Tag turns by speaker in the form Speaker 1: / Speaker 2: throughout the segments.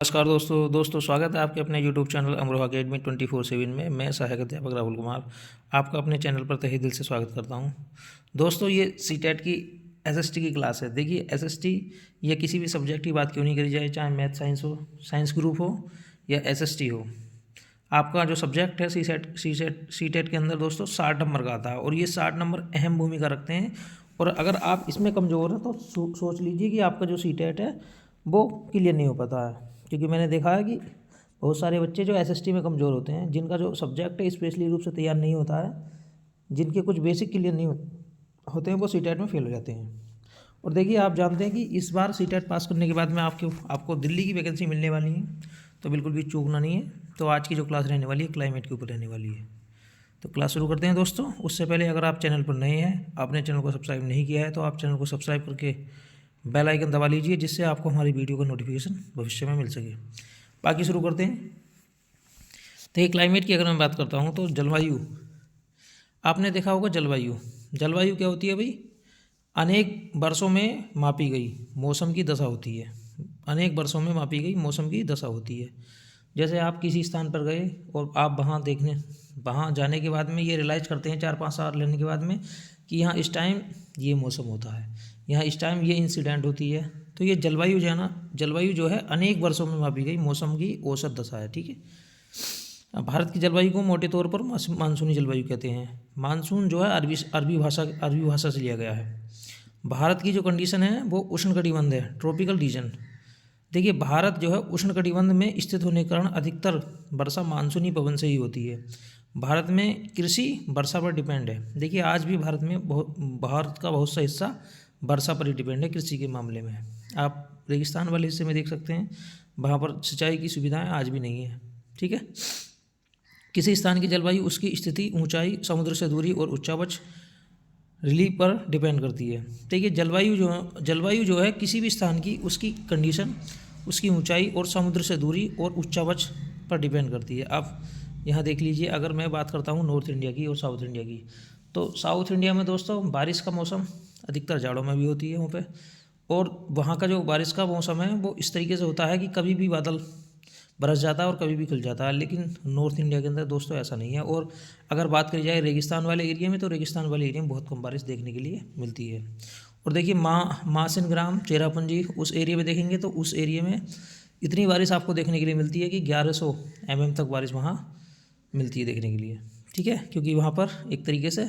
Speaker 1: नमस्कार दोस्तों स्वागत है आपके अपने यूट्यूब चैनल अमरोहा अकेडमी 24/7 में। मैं सहायक अध्यापक राहुल कुमार आपका अपने चैनल पर तहे दिल से स्वागत करता हूं। दोस्तों ये सीटेट की एसएसटी की क्लास है। देखिए एसएसटी या किसी भी सब्जेक्ट की बात क्यों नहीं करी जाए, चाहे मैथ साइंस हो, साइंस ग्रुप हो या एसएसटी हो, आपका जो सब्जेक्ट है सीटेट के अंदर दोस्तों 60 नंबर का आता है और ये 60 नंबर अहम भूमिका रखते हैं। और अगर आप इसमें कमज़ोर हैं तो सोच लीजिए कि आपका जो सीटेट है वो क्लियर नहीं हो पाता है। क्योंकि मैंने देखा है कि बहुत सारे बच्चे जो एसएसटी में कमज़ोर होते हैं, जिनका जो सब्जेक्ट है स्पेशली रूप से तैयार नहीं होता है, जिनके कुछ बेसिक क्लियर नहीं होते हैं, वो सीटेट में फेल हो जाते हैं। और देखिए आप जानते हैं कि इस बार सीटेट पास करने के बाद में आपको दिल्ली की वैकेंसी मिलने वाली है, तो बिल्कुल भी चूकना नहीं है। तो आज की जो क्लास रहने वाली है क्लाइमेट के ऊपर रहने वाली है। तो क्लास शुरू करते हैं दोस्तों। उससे पहले अगर आप चैनल पर नए हैं, आपने चैनल को सब्सक्राइब नहीं किया है, तो आप चैनल को सब्सक्राइब करके बेल आइकन दबा लीजिए, जिससे आपको हमारी वीडियो का नोटिफिकेशन भविष्य में मिल सके। बाकी शुरू करते हैं। तो ये क्लाइमेट की अगर मैं बात करता हूँ तो जलवायु, आपने देखा होगा जलवायु क्या होती है भाई? अनेक वर्षों में मापी गई मौसम की दशा होती है। अनेक वर्षों में मापी गई मौसम की दशा होती है। जैसे आप किसी स्थान पर गए और आप वहाँ जाने के बाद में ये रियलाइज़ करते हैं 4-5 साल लेने के बाद में कि यहाँ इस टाइम ये मौसम होता है, यहाँ इस टाइम ये इंसिडेंट होती है। तो ये जलवायु जो है ना, जलवायु जो है अनेक वर्षों में मापी गई मौसम की औसत दशा है। ठीक है। अब भारत की जलवायु को मोटे तौर पर मानसूनी जलवायु कहते हैं। मानसून जो है अरबी भाषा से लिया गया है। भारत की जो कंडीशन है वो उष्णकटिबंध है, ट्रॉपिकल रीजन। देखिए भारत जो है उष्णकटिबंध में स्थित होने के कारण अधिकतर वर्षा मानसूनी पवन से ही होती है। भारत में कृषि वर्षा पर डिपेंड है। देखिए आज भी भारत का बहुत सा हिस्सा वर्षा पर ही डिपेंड है कृषि के मामले में। आप रेगिस्तान वाले हिस्से में देख सकते हैं, वहाँ पर सिंचाई की सुविधाएं आज भी नहीं है। ठीक है। किसी स्थान की जलवायु उसकी स्थिति, ऊंचाई, समुद्र से दूरी और उच्चावच रिलीफ पर डिपेंड करती है। देखिए जलवायु जो है किसी भी स्थान की उसकी कंडीशन, उसकी ऊंचाई और समुद्र से दूरी और उच्चावच पर डिपेंड करती है। आप यहाँ देख लीजिए, अगर मैं बात करता हूँ नॉर्थ इंडिया की और साउथ इंडिया की, तो साउथ इंडिया में दोस्तों बारिश का मौसम अधिकतर जाड़ों में भी होती है वहाँ पे। और वहाँ का जो बारिश का मौसम है वो इस तरीके से होता है कि कभी भी बादल बरस जाता है और कभी भी खुल जाता है। लेकिन नॉर्थ इंडिया के अंदर दोस्तों ऐसा नहीं है। और अगर बात करी जाए रेगिस्तान वाले एरिया में, तो रेगिस्तान वाले एरिया में बहुत कम बारिश देखने के लिए मिलती है। और देखिए मासिन ग्राम, चेरापूंजी, उस एरिया में देखेंगे तो उस एरिया में इतनी बारिश आपको देखने के लिए मिलती है कि 1100 mm तक बारिश वहाँ मिलती है देखने के लिए। ठीक है। क्योंकि वहाँ पर एक तरीके से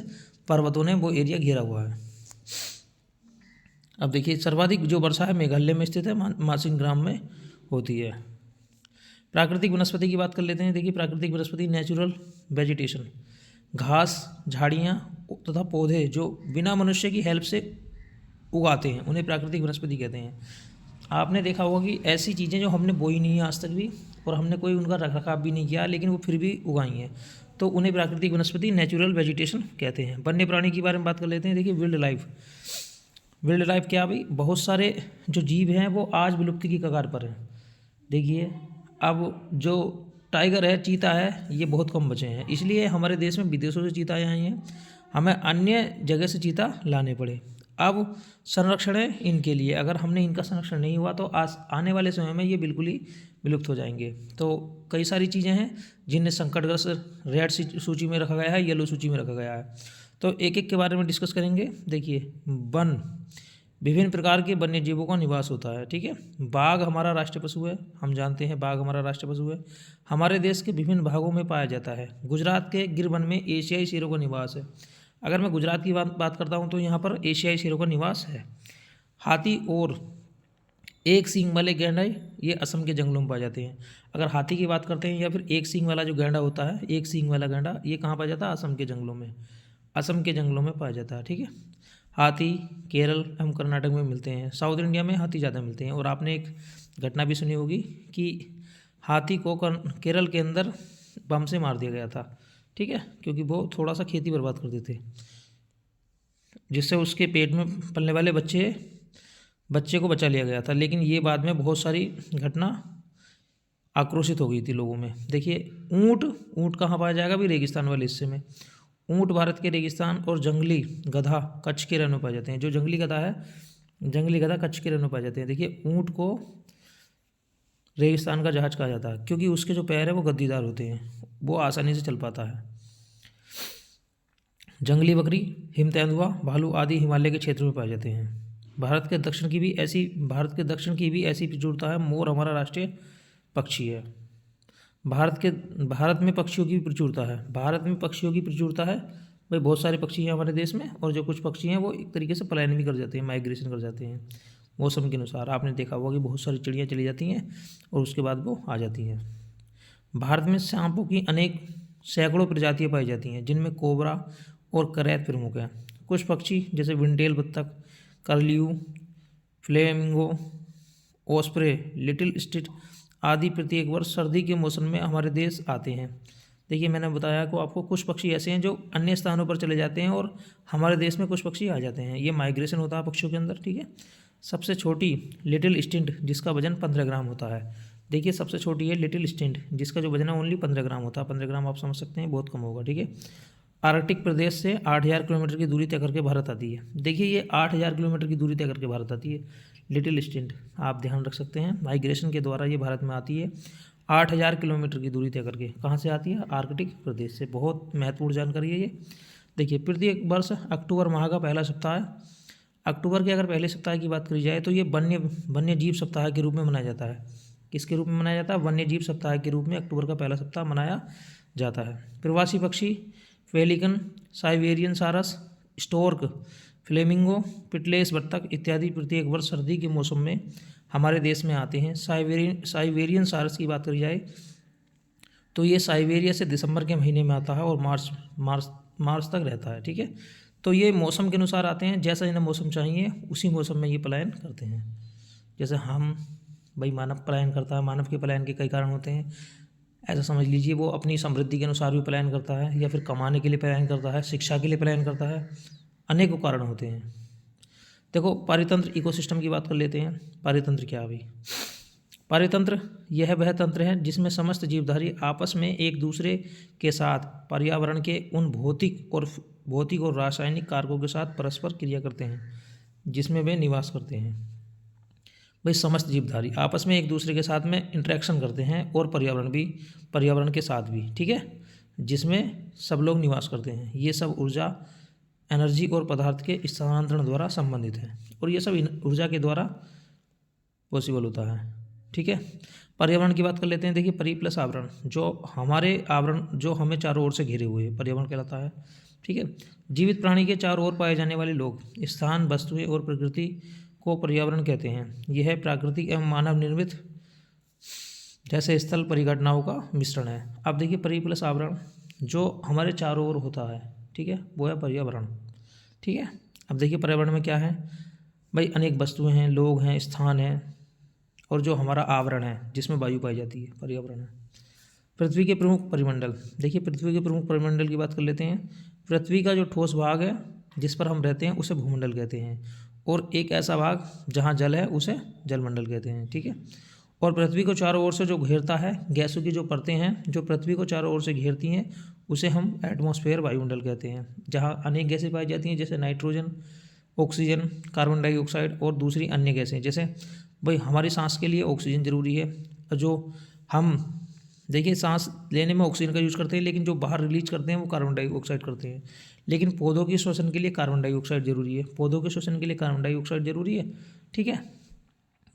Speaker 1: पर्वतों ने वो एरिया घेरा हुआ है। अब देखिए सर्वाधिक जो वर्षा है मेघालय में स्थित है, मासिन ग्राम में होती है। प्राकृतिक वनस्पति की बात कर लेते हैं। देखिए प्राकृतिक वनस्पति, नेचुरल वेजिटेशन, घास, झाड़ियाँ तथा पौधे जो बिना मनुष्य की हेल्प से उगाते हैं, उन्हें प्राकृतिक वनस्पति कहते हैं। आपने देखा होगा कि ऐसी चीज़ें जो हमने बोई नहीं है आज तक भी, और हमने कोई उनका रखरखाव भी नहीं किया, लेकिन वो फिर भी उगाई हैं, तो उन्हें प्राकृतिक वनस्पति, नेचुरल वेजिटेशन कहते हैं। वन्य प्राणी के बारे में बात कर लेते हैं। देखिए विल्ड लाइफ क्या भाई? बहुत सारे जो जीव हैं वो आज विलुप्ति की कगार पर हैं। देखिए अब जो टाइगर है, चीता है, ये बहुत कम बचे हैं। इसलिए हमारे देश में विदेशों से चीता आए हैं, हमें अन्य जगह से चीता लाने पड़े। अब संरक्षण है इनके लिए, अगर हमने इनका संरक्षण नहीं हुआ तो आने वाले समय में ये बिल्कुल ही विलुप्त हो जाएंगे। तो कई सारी चीज़ें हैं जिन्हें संकटग्रस्त रेड सूची में रखा गया है, येलो सूची में रखा गया है। तो एक एक के बारे में डिस्कस करेंगे। देखिए वन, विभिन्न प्रकार के वन्य जीवों का निवास होता है। ठीक है। बाघ हमारा राष्ट्रीय पशु है, हम जानते हैं बाघ हमारा राष्ट्रीय पशु है। हमारे देश के विभिन्न भागों में पाया जाता है। गुजरात के गिर वन में एशियाई शेरों का निवास है। अगर मैं गुजरात की बात करता हूँ तो यहाँ पर एशियाई शेरों का निवास है। हाथी और एक सींग वाले गैंडे ये असम के जंगलों में पाए जाते हैं। अगर हाथी की बात करते हैं या फिर एक सींग वाला जो गैंडा होता है, एक सींग वाला गैंडा, ये कहाँ पाया जाता है? असम के जंगलों में, असम के जंगलों में पाया जाता है। ठीक है। हाथी केरल एवं कर्नाटक में मिलते हैं। साउथ इंडिया में हाथी ज़्यादा मिलते हैं। और आपने एक घटना भी सुनी होगी कि हाथी को केरल के अंदर बम से मार दिया गया था। ठीक है। क्योंकि वो थोड़ा सा खेती बर्बाद करते थे, जिससे उसके पेट में पलने वाले बच्चे को बचा लिया गया था। लेकिन ये बाद में बहुत सारी घटना आक्रोशित हो गई थी लोगों में। देखिए ऊँट कहाँ पाया जाएगा भी? रेगिस्तान वाले हिस्से में। ऊँट भारत के रेगिस्तान और जंगली गधा कच्छ के रण में पाए जाते हैं। जो जंगली गधा है, जंगली गधा कच्छ के रण में पाए जाते हैं। देखिए ऊँट को रेगिस्तान का जहाज कहा जाता है, क्योंकि उसके जो पैर है वो गद्दीदार होते हैं, वो आसानी से चल पाता है। जंगली बकरी, हिम तेंदुआ, भालू आदि हिमालय के क्षेत्र में पाए जाते हैं। भारत के दक्षिण की भी ऐसी प्रचुरता है। मोर हमारा राष्ट्रीय पक्षी है। भारत में पक्षियों की भी प्रचुरता है। भाई बहुत सारे पक्षी हैं हमारे देश में, और जो कुछ पक्षी हैं वो एक तरीके से पलायन भी कर जाते हैं, माइग्रेशन कर जाते हैं मौसम के अनुसार। आपने देखा होगा कि बहुत सारी चिड़ियाँ चली जाती हैं और उसके बाद वो आ जाती हैं। भारत में सांपों की सैकड़ों प्रजातियां पाई जाती हैं, जिनमें कोबरा और करैत प्रमुख हैं। कुछ पक्षी जैसे विंटेल बत्तख, कर्लियू, फ्लेमिंगो, ओस्प्रे, लिटिल स्टिट आदि प्रत्येक वर्ष सर्दी के मौसम में हमारे देश आते हैं। देखिए, मैंने बताया को आपको कुछ पक्षी ऐसे हैं जो अन्य स्थानों पर चले जाते हैं और हमारे देश में कुछ पक्षी आ जाते हैं। ये माइग्रेशन होता है पक्षियों के अंदर, ठीक है। सबसे छोटी लिटिल स्टिंट, जिसका वजन 15 ग्राम होता है। देखिए, सबसे छोटी है लिटिल स्टिंट, जिसका जो वजन है ओनली 15 ग्राम होता है। 15 ग्राम आप समझ सकते हैं, बहुत कम होगा, ठीक है। आर्कटिक प्रदेश से 8000 किलोमीटर की दूरी तय करके भारत आती है। देखिए, ये 8000 किलोमीटर की दूरी तय करके भारत आती है, लिटिल स्टिंट, आप ध्यान रख सकते हैं। माइग्रेशन के द्वारा ये भारत में आती है 8000 किलोमीटर की दूरी तय करके। कहाँ से आती है? आर्कटिक प्रदेश से। बहुत महत्वपूर्ण जानकारी है ये। देखिए, प्रत्येक वर्ष अक्टूबर माह का पहला सप्ताह है। अक्टूबर के अगर पहले सप्ताह की बात करी जाए तो ये वन्य जीव सप्ताह के रूप में मनाया जाता है। किसके रूप में मनाया जाता है? वन्य जीव सप्ताह के रूप में अक्टूबर का पहला सप्ताह मनाया जाता है। प्रवासी पक्षी पेलिकन, साइबेरियन सारस, स्टोर्क, फ्लेमिंगो, पिटलेस बत्तख इत्यादि प्रत्येक वर्ष सर्दी के मौसम में हमारे देश में आते हैं। साइबेरियन सारस की बात करी जाए तो ये साइबेरिया से दिसंबर के महीने में आता है और मार्च तक रहता है, ठीक है। तो ये मौसम के अनुसार आते हैं, जैसा इन्हें मौसम चाहिए उसी मौसम में ये पलायन करते हैं। जैसे भाई मानव पलायन करता है, मानव के पलायन के कई कारण होते हैं। ऐसा समझ लीजिए, वो अपनी समृद्धि के अनुसार भी पलायन करता है, या फिर कमाने के लिए पलायन करता है, शिक्षा के लिए पलायन करता है, अनेकों कारण होते हैं। देखो, पारितंत्र इकोसिस्टम की बात कर लेते हैं। पारितंत्र क्या है भाई? पारितंत्र यह वह तंत्र है जिसमें समस्त जीवधारी आपस में एक दूसरे के साथ पर्यावरण के उन भौतिक और रासायनिक कारकों के साथ परस्पर क्रिया करते हैं जिसमें वे निवास करते हैं। भाई समस्त जीवधारी आपस में एक दूसरे के साथ में इंटरेक्शन करते हैं, और पर्यावरण के साथ भी, ठीक है, जिसमें सब लोग निवास करते हैं। ये सब ऊर्जा, एनर्जी और पदार्थ के स्थानांतरण द्वारा संबंधित है, और ये सब ऊर्जा के द्वारा पॉसिबल होता है, ठीक है। पर्यावरण की बात कर लेते हैं। देखिए, परि प्लस आवरण, जो हमें चारों ओर से घिरे हुए हैं, पर्यावरण कहलाता है, ठीक है। जीवित प्राणी के चारों ओर पाए जाने वाले लोग, स्थान, वस्तुएं और प्रकृति को पर्यावरण कहते हैं। यह प्राकृतिक एवं मानव निर्मित जैसे स्थल परिघटनाओं का मिश्रण है। अब देखिए, परि प्लस आवरण जो हमारे चारों ओर होता है, ठीक है, वो है पर्यावरण, ठीक है। अब देखिए, पर्यावरण में क्या है भाई? अनेक वस्तुएं हैं, लोग हैं, स्थान है, और जो हमारा आवरण है जिसमें वायु पाई जाती है, पर्यावरण है। पृथ्वी के प्रमुख परिमंडल, देखिए पृथ्वी के प्रमुख परिमंडल की बात कर लेते हैं। पृथ्वी का जो ठोस भाग है जिस पर हम रहते हैं उसे भूमंडल कहते हैं, और एक ऐसा भाग जहाँ जल है उसे जलमंडल कहते हैं, ठीक है। और पृथ्वी को चारों ओर से जो घेरता है, गैसों की जो परतें हैं जो पृथ्वी को चारों ओर से घेरती हैं, उसे हम एटमॉस्फेयर, वायुमंडल कहते हैं, जहाँ अनेक गैसें पाई जाती हैं, जैसे नाइट्रोजन, ऑक्सीजन, कार्बन डाइऑक्साइड और दूसरी अन्य गैसें। जैसे भाई हमारी सांस के लिए ऑक्सीजन ज़रूरी है, जो हम देखिए सांस लेने में ऑक्सीजन का यूज़ करते हैं, लेकिन जो बाहर रिलीज करते हैं वो कार्बन डाइऑक्साइड करते हैं। लेकिन पौधों के श्वसन के लिए कार्बन डाइऑक्साइड जरूरी है, पौधों के श्वसन के लिए कार्बन डाइऑक्साइड जरूरी है, ठीक है,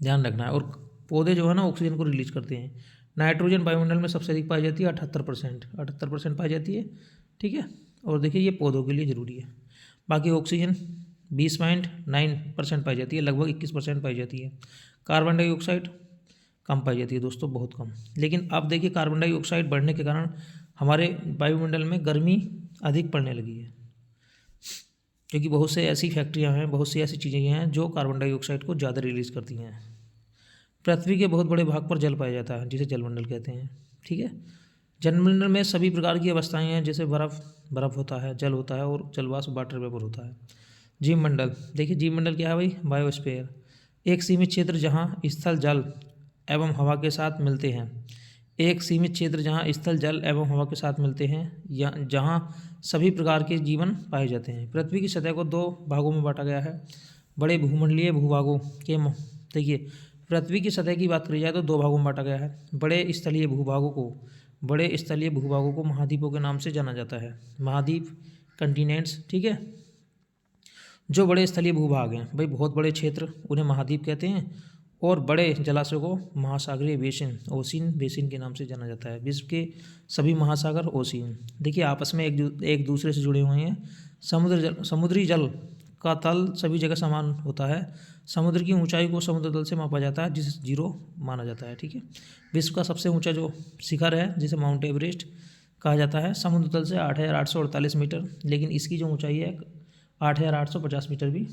Speaker 1: ध्यान रखना है। और पौधे जो है ना ऑक्सीजन को रिलीज करते हैं। नाइट्रोजन वायुमंडल में सबसे अधिक पाई जाती है, 78% पाई जाती है, ठीक है। और देखिए ये पौधों के लिए ज़रूरी है। बाकी ऑक्सीजन 20.9% पाई जाती है, लगभग 21% पाई जाती है। कार्बन डाइऑक्साइड कम पाई जाती है दोस्तों, बहुत कम। लेकिन अब देखिए कार्बन डाइऑक्साइड बढ़ने के कारण हमारे वायुमंडल में गर्मी अधिक पड़ने लगी है, क्योंकि बहुत से ऐसी फैक्ट्रियां हैं, बहुत सी ऐसी चीज़ें हैं जो कार्बन डाइऑक्साइड को ज़्यादा रिलीज़ करती हैं। पृथ्वी के बहुत बड़े भाग पर जल पाया जाता है, जिसे जलमंडल कहते हैं, ठीक है। जलमंडल में सभी प्रकार की अवस्थाएं हैं, जैसे बर्फ़ होता है, जल होता है और जलवाष्प वाटर वेपर होता है। जीवमंडल, देखिए जीवमंडल क्या है भाई? बायोस्फीयर, एक सीमित क्षेत्र जहाँ स्थल जल एवं हवा के साथ मिलते हैं। एक सीमित क्षेत्र जहाँ स्थल जल एवं हवा के साथ मिलते हैं, या जहाँ सभी प्रकार के जीवन पाए जाते हैं। पृथ्वी की सतह को 2 भागों में बांटा गया है। बड़े भूमंडलीय भूभागों के देखिए पृथ्वी की सतह की बात करी जाए तो दो भागों में बांटा गया है। बड़े स्थलीय भूभागों को महाद्वीपों के नाम से जाना जाता है। महाद्वीप, कंटिनेंट्स, ठीक है। जो बड़े स्थलीय भूभाग हैं भाई, बहुत बड़े क्षेत्र, उन्हें महाद्वीप कहते हैं। और बड़े जलाशयों को महासागरीय बेसिन, ओशियन बेसिन के नाम से जाना जाता है। विश्व के सभी महासागर ओशियन देखिए आपस में एक दूसरे से जुड़े हुए हैं। समुद्री जल का तल सभी जगह समान होता है। समुद्र की ऊंचाई को समुद्र तल से मापा जाता है, जिसे 0 माना जाता है, ठीक है। विश्व का सबसे ऊंचा जो शिखर है, जिसे माउंट एवरेस्ट कहा जाता है, समुद्र तल से 8,848 मीटर, लेकिन इसकी जो ऊंचाई है 8,850 मीटर भी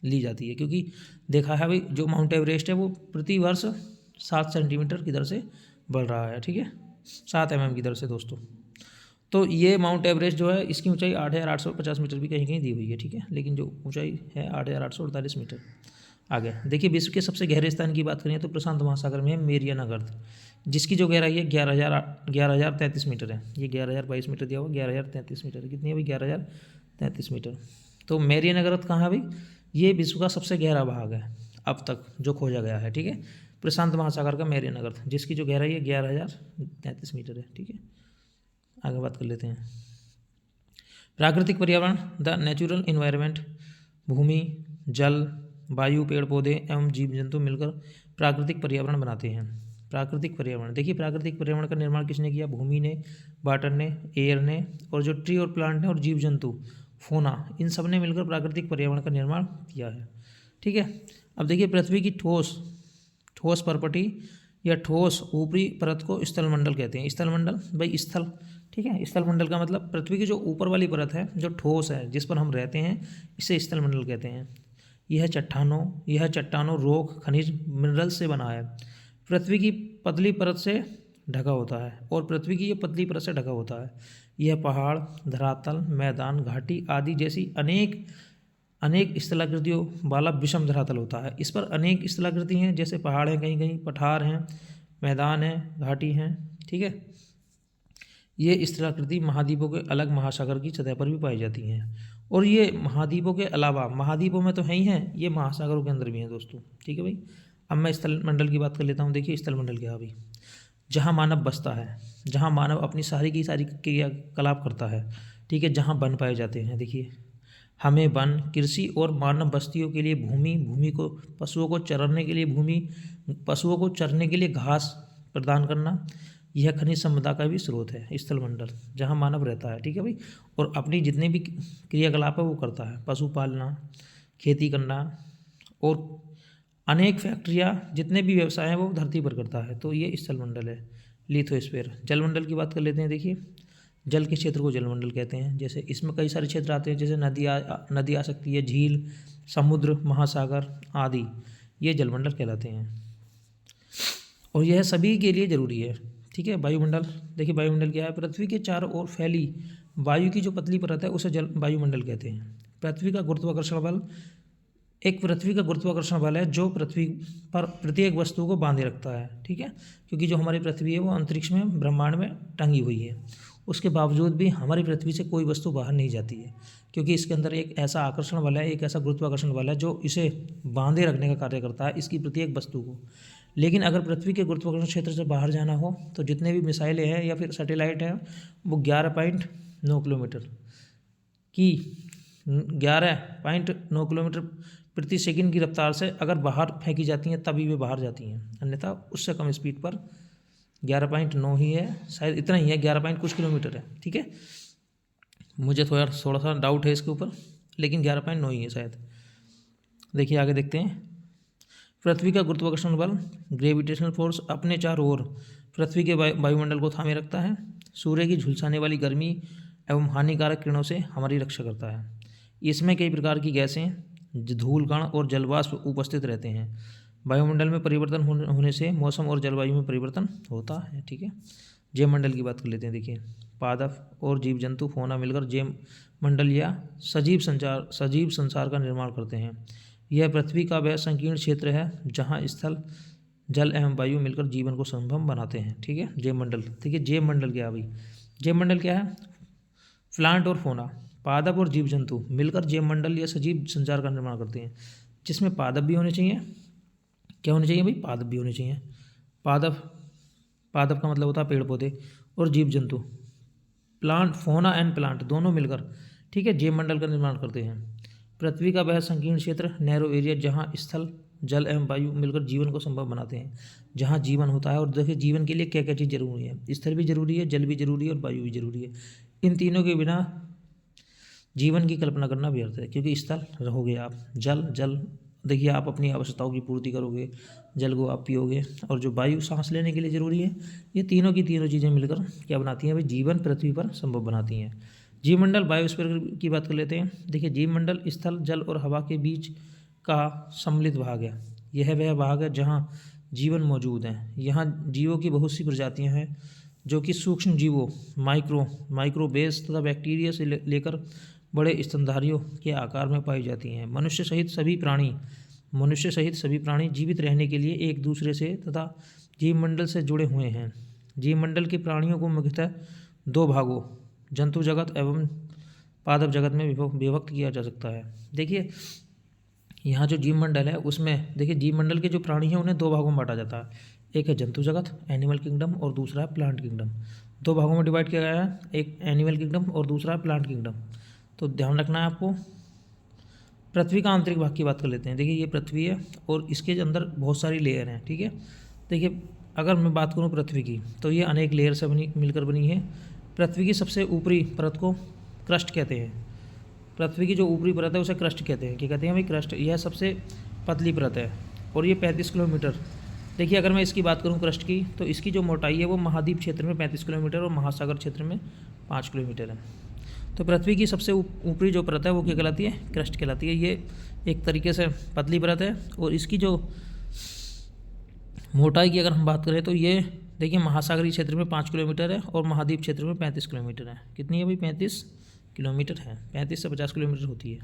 Speaker 1: ली जाती है, क्योंकि देखा है भाई जो माउंट एवरेस्ट है वो प्रति वर्ष 7 सेंटीमीटर की दर से बढ़ रहा है, ठीक है, 7 mm की दर से दोस्तों। तो ये माउंट एवरेस्ट जो है इसकी ऊंचाई 8,850 मीटर भी कहीं कहीं दी हुई है, ठीक है, लेकिन जो ऊंचाई है 8,848 मीटर। आगे देखिए, विश्व के सबसे गहरे स्थान की बात करें तो प्रशांत महासागर में है मेरियाना गर्त, जिसकी जो गहराई है 11,033 मीटर है। ये 11,022 मीटर दिया हुआ, 11,033 मीटर है। कितनी है भाई? 11,033 मीटर। तो मेरियाना गर्त कहाँ है भाई? ये विश्व का सबसे गहरा भाग है अब तक जो खोजा गया है, ठीक है, प्रशांत महासागर का मेरियाना गर्त, जिसकी जो गहराई है 11,033 मीटर है, ठीक है। आगे बात कर लेते हैं। प्राकृतिक पर्यावरण, द नेचुरल इन्वायरमेंट, भूमि, जल, वायु, पेड़ पौधे एवं जीव जंतु मिलकर प्राकृतिक पर्यावरण बनाते हैं। प्राकृतिक पर्यावरण देखिए, प्राकृतिक पर्यावरण का निर्माण किसने किया? भूमि ने, वाटर ने, एयर ने, और जो ट्री और प्लांट ने, और जीव जंतु, फोना, इन सब ने मिलकर प्राकृतिक पर्यावरण का निर्माण किया है, ठीक है। अब देखिए, पृथ्वी की ठोस परपटी या ठोस ऊपरी परत को स्थलमंडल कहते हैं। स्थलमंडल भाई स्थल, ठीक है। स्थलमंडल का मतलब पृथ्वी की जो ऊपर वाली परत है जो ठोस है, जिस पर हम रहते हैं, इसे स्थलमंडल कहते हैं। यह चट्टानों, रोक, खनिज, मिनरल से बना है। पृथ्वी की पतली परत से ढका होता है, और पृथ्वी की ये पतली परत से ढका होता है। यह पहाड़, धरातल, मैदान, घाटी आदि जैसी अनेक स्थलाकृतियों वाला विषम धरातल होता है। इस पर अनेक स्थलाकृति हैं, जैसे पहाड़ हैं, कहीं कहीं पठार हैं, मैदान है, घाटी हैं, ठीक है। ये स्थलाकृति महाद्वीपों के अलग महासागर की सतह पर भी पाई जाती हैं। और ये महाद्वीपों के अलावा, महाद्वीपों में तो है ही हैं, ये महासागरों के अंदर भी हैं दोस्तों, ठीक है भाई। अब मैं स्थलमंडल की बात कर लेता हूँ। देखिए स्थलमंडल क्या है भाई? जहाँ मानव बसता है, जहाँ मानव अपनी सारी की सारी क्रियाकलाप करता है, ठीक है, जहाँ वन पाए जाते हैं। देखिए, हमें वन, कृषि और मानव बस्तियों के लिए भूमि को, पशुओं को चरने के लिए घास प्रदान करना, यह खनिज संपदा का भी स्रोत है स्थलमंडल, जहाँ मानव रहता है, ठीक है भाई। और अपनी जितने भी क्रियाकलाप है वो करता है, पशु पालना, खेती करना, और अनेक फैक्ट्रियाँ, जितने भी व्यवसाय हैं वो धरती पर करता है। तो ये स्थलमंडल है। लिथोस्फीयर, जलमंडल की बात कर लेते हैं। देखिए, जल के क्षेत्र को जलमंडल कहते हैं। जैसे इसमें कई सारे क्षेत्र आते हैं, जैसे नदी आ सकती है, झील, समुद्र, महासागर आदि, ये जलमंडल कहलाते हैं, और यह सभी के लिए जरूरी है, ठीक है। वायुमंडल देखिए, वायुमंडल क्या है? पृथ्वी के चारों ओर फैली वायु की जो पतली परत है उसे वायुमंडल कहते हैं। पृथ्वी का गुरुत्वाकर्षण बल है जो पृथ्वी पर प्रत्येक वस्तु को बांधे रखता है, ठीक है, क्योंकि जो हमारी पृथ्वी है वो अंतरिक्ष में, ब्रह्मांड में टंगी हुई है। उसके बावजूद भी हमारी पृथ्वी से कोई वस्तु बाहर नहीं जाती है, क्योंकि इसके अंदर एक ऐसा आकर्षण बल है, एक ऐसा गुरुत्वाकर्षण बल है जो इसे बांधे रखने का कार्य करता है, इसकी प्रत्येक वस्तु को। लेकिन अगर पृथ्वी के गुरुत्वाकर्षण क्षेत्र से बाहर जाना हो तो जितने भी मिसाइलें हैं या फिर सैटेलाइट हैं वो 11.9 किलोमीटर प्रति सेकंड की रफ्तार से अगर बाहर फेंकी जाती हैं तभी वे बाहर जाती हैं, अन्यथा उससे कम स्पीड पर 11.9 ही है, शायद इतना ही है, 11 कुछ किलोमीटर है, ठीक है। मुझे थोड़ा सा डाउट है इसके ऊपर, लेकिन 11.9 ही है शायद। देखिए आगे देखते हैं। पृथ्वी का गुरुत्वाकर्षण बल, ग्रेविटेशनल फोर्स, अपने चारों ओर पृथ्वी के वायुमंडल को थामे रखता है। सूर्य की झुलसाने वाली गर्मी एवं हानिकारक किरणों से हमारी रक्षा करता है। इसमें कई प्रकार की गैसें, धूल कण और जलवाष्प उपस्थित रहते हैं। वायुमंडल में परिवर्तन होने से मौसम और जलवायु में परिवर्तन होता है, ठीक है। जैवमंडल की बात कर लेते हैं। देखिए, पादप और जीव जंतु, फोना मिलकर जैवमंडल या सजीव संसार का निर्माण करते हैं। यह पृथ्वी का वह संकीर्ण क्षेत्र है जहाँ स्थल, जल एवं वायु मिलकर जीवन को संभव बनाते हैं, ठीक है। जैवमंडल देखिए, जैवमंडल क्या है भाई? जैवमंडल क्या है? प्लांट और फोना, पादप और जीव जंतु मिलकर जैवमंडल या सजीव संसार का निर्माण करते हैं, जिसमें पादप भी होने चाहिए क्या होने चाहिए भाई? पादप भी होने चाहिए। पादप, पादप का मतलब होता है पेड़ पौधे और जीव जंतु। प्लांट, फोना एंड प्लांट दोनों मिलकर, ठीक है, जीव मंडल का निर्माण करते हैं। पृथ्वी का वह संकीर्ण क्षेत्र, नैरो एरिया, जहाँ स्थल, जल एवं वायु मिलकर जीवन को संभव बनाते हैं, जहाँ जीवन होता है। और देखिए जीवन के लिए क्या क्या चीज़ जरूरी है? स्थल भी जरूरी है, जल भी जरूरी है और वायु भी जरूरी है। इन तीनों के बिना जीवन की कल्पना करना व्यर्थ है, क्योंकि स्थल रहोगे आप, जल, जल देखिए आप अपनी आवश्यकताओं की पूर्ति करोगे, जल को आप पियोगे, और जो वायु सांस लेने के लिए ज़रूरी है, ये तीनों की तीनों चीज़ें मिलकर क्या बनाती हैं भाई? जीवन पृथ्वी पर संभव बनाती हैं। जीवमंडल, बायोस्फीयर की बात कर लेते हैं। देखिए जीवमंडल स्थल, जल और हवा के बीच का सम्मिलित भाग है। यह वह भाग है जहाँ जीवन मौजूद है। यहाँ जीवों की बहुत सी प्रजातियाँ हैं, जो कि सूक्ष्म जीवों, माइक्रोबेस तथा बैक्टीरिया से लेकर बड़े स्तनधारियों के आकार में पाई जाती हैं। मनुष्य सहित सभी प्राणी जीवित रहने के लिए एक दूसरे से तथा जीवमंडल से जुड़े हुए हैं। जीवमंडल के प्राणियों को मुख्यतः दो भागों, जंतु जगत एवं पादप जगत में विभक्त किया जा सकता है। देखिए यहाँ जो जीवमंडल है उसमें देखिए जीवमंडल के जो प्राणी हैं उन्हें दो भागों में बांटा जाता है। एक है जंतु जगत, एनिमल किंगडम, और दूसरा है प्लांट किंगडम। दो भागों में डिवाइड किया गया है, एक एनिमल किंगडम और दूसरा है प्लांट किंगडम। तो ध्यान रखना है आपको। पृथ्वी का आंतरिक भाग की बात कर लेते हैं। देखिए ये पृथ्वी है और इसके अंदर बहुत सारी लेयर हैं, ठीक है। देखिए अगर मैं बात करूँ पृथ्वी की, तो ये अनेक लेयर से मिलकर बनी है। पृथ्वी की सबसे ऊपरी परत को क्रस्ट कहते हैं। पृथ्वी की जो ऊपरी परत है उसे क्रस्ट कहते हैं। क्या कहते हैं भाई? क्रस्ट। यह सबसे पतली परत है और ये 35 किलोमीटर। देखिए अगर मैं इसकी बात करूँ क्रस्ट की, तो इसकी जो मोटाई है वो महाद्वीप क्षेत्र में 35 किलोमीटर और महासागर क्षेत्र में 5 किलोमीटर है। तो पृथ्वी की सबसे ऊपरी जो परत है वो क्या कहलाती है? क्रस्ट कहलाती है। ये एक तरीके से पतली परत है और इसकी जो मोटाई की अगर हम बात करें तो ये देखिए महासागरीय क्षेत्र में 5 किलोमीटर है और महाद्वीप क्षेत्र में 35 किलोमीटर है। कितनी है भाई? 35 किलोमीटर है। 35 से 50 किलोमीटर होती है।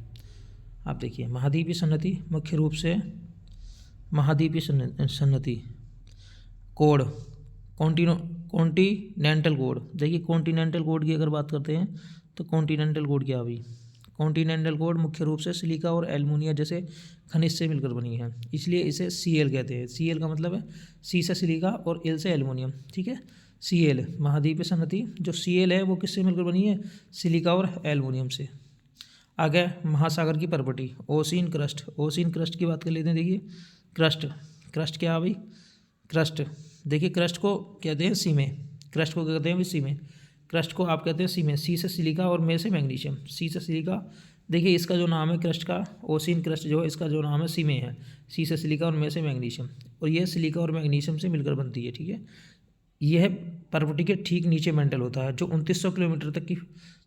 Speaker 1: आप देखिए महाद्वीपीय सन्नति मुख्य रूप से महाद्वीपीय सन्नति कोड, कॉन्टिनेंटल कोड। देखिए कॉन्टिनेंटल कोड की अगर बात करते हैं तो कॉन्टिनेंटल कोड क्या हुई? कॉन्टिनेंटल कोड मुख्य रूप से सिलिका और एल्युमिनियम जैसे खनिज से मिलकर बनी है, इसलिए इसे Cl कहते हैं। Cl का मतलब है C से सिलिका और L से एल्युमिनियम, ठीक है। Cl महाद्वीपीय सन्नति जो Cl है वो किससे मिलकर बनी है? सिलिका और एल्युमिनियम से। आगे महासागर की property, ocean crust. Ocean crust की बात कर लेते हैं। देखिए क्रस्ट क्या है भाई? क्रस्ट, देखिए क्रस्ट को कहते हैं सीमे। क्रस्ट को कहते हैं भाई सीमे। क्रस्ट को आप कहते हैं सीमे। सी से सिलिका और में से मैग्नीशियम। सी से सिलिका, देखिए इसका जो नाम है क्रस्ट का, ओशियन क्रस्ट जो है इसका जो नाम है सीमे है। सी से सिलिका और में से मैग्नीशियम, और यह सिलिका और मैग्नीशियम से मिलकर बनती है, ठीक है। यह प्रॉपर्टी के ठीक नीचे मेंटल होता है जो 2900 किलोमीटर तक की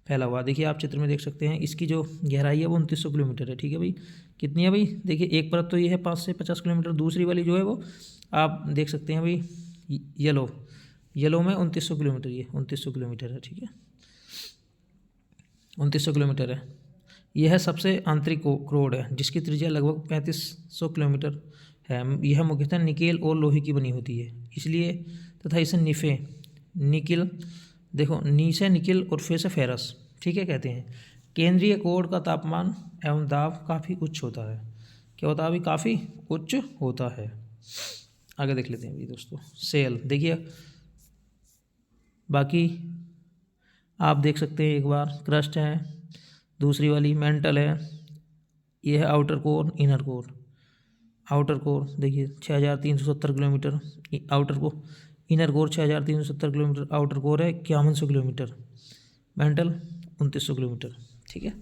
Speaker 1: फैला हुआ। देखिए आप चित्र में देख सकते हैं इसकी जो गहराई है वो 2900 किलोमीटर है, ठीक है भाई। कितनी है भाई? देखिए एक परत तो ये है 5 से 50 किलोमीटर, दूसरी वाली जो है वो आप देख सकते हैं भाई येलो में 2900 किलोमीटर, ये 2900 किलोमीटर है, ठीक है। 2900 किलोमीटर है। यह सबसे आंतरिक क्रोड है जिसकी त्रिज्या लगभग 3500 किलोमीटर है। यह मुख्यतः निकेल और लोहे की बनी होती है, इसलिए तथा इसे निकिल, देखो नी से निकिल और फे से फेरस, ठीक है, कहते हैं। केंद्रीय कोड का तापमान एवं दाब काफ़ी उच्च होता है। क्या होता है अभी? काफ़ी उच्च होता है। आगे देख लेते हैं अभी दोस्तों सेल। देखिए बाकी आप देख सकते हैं, एक बार क्रस्ट है, दूसरी वाली मेंटल है, ये है outer core, inner core. Outer core देखिए 6370 किलोमीटर, आउटर को inner core 6370 kilometre, outer core है 5100 किलोमीटर, मेंटल 2900 किलोमीटर, ठीक है।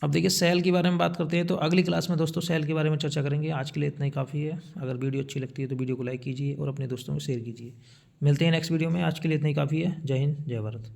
Speaker 1: अब देखिए सेल के बारे में बात करते हैं, तो अगली क्लास में दोस्तों सेल के बारे में चर्चा करेंगे। आज के लिए इतना ही काफ़ी है। अगर वीडियो अच्छी लगती है तो वीडियो को लाइक कीजिए और अपने दोस्तों को शेयर कीजिए। मिलते हैं नेक्स्ट वीडियो में। आज के लिए इतना ही काफ़ी है। जय हिंद, जय भारत।